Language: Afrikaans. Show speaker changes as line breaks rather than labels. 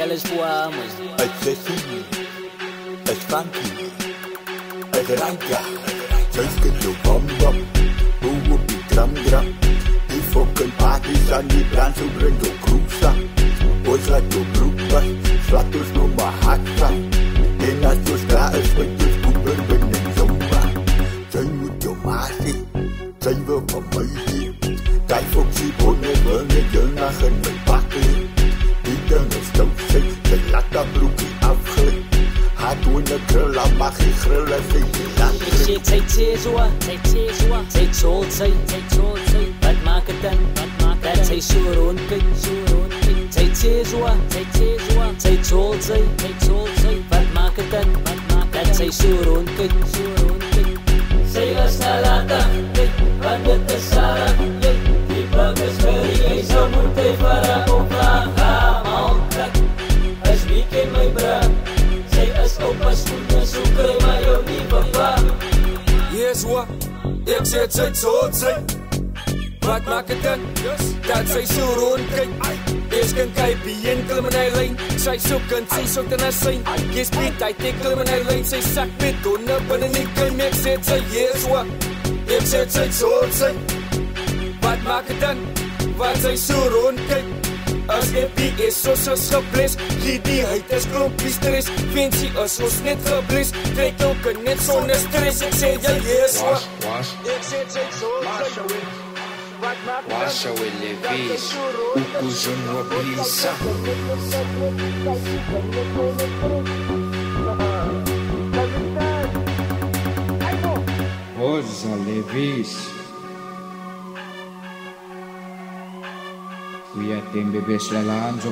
jealous poemas.
Het sessie, het funky, het ranka. Zuigen je bam, hoe op die gram. Die fucking parties aan die brand, zo brengt je cruisa. Ooit laat je broekpas, slaat dus nog maar hard van. En als je straat is met je spoeber, ben je zomaar. Zijn moet je maasie, zijn we van mij. Kijk voor die bonnen, willen je naar een pakken. Die dingen stoten, ze laat dat broekje afglijden. Haar doen de krullen, mag je grillen, ze je laat
grillen. Zij tezoa, zij tjolzij. Wat maakt het dan? Dat zij zo rondkijkt. Zij tezoa, zij tjolzij. Wat maakt het dan? Dat zij zo rondkijkt. Zij is nalata, want het is Sarah. Die burgers curry, zo moet hij voor op laag maltrek. As weekend my bra. Zij is op een schoenen, zo kry maar jou nie papa.
Yes hoor, ek sê sy tjolzij. Wat maak het dan? Dat sy so rondkijk. Eers kan kyk en klim in die lijn. Sy soekend, sy soekt in haar syn. Jy speed, hy tek klim in die lijn. Sy sak met donne binnen die klim. Ek sê sy yes hoor, ek sê sy tjolzij. Wat maak het dan? Wat sy so rondkijk. As happy is ons gebles. Gee die huid as klompie stress. Fancy as ons net gebles. Trek ook net sonder stress. Ek sê jy yes hoor, ek sê sy tjolzij.
Washa welevis, ukuzunwa bisa. Oza levis. Kuya tembe besla lanzo.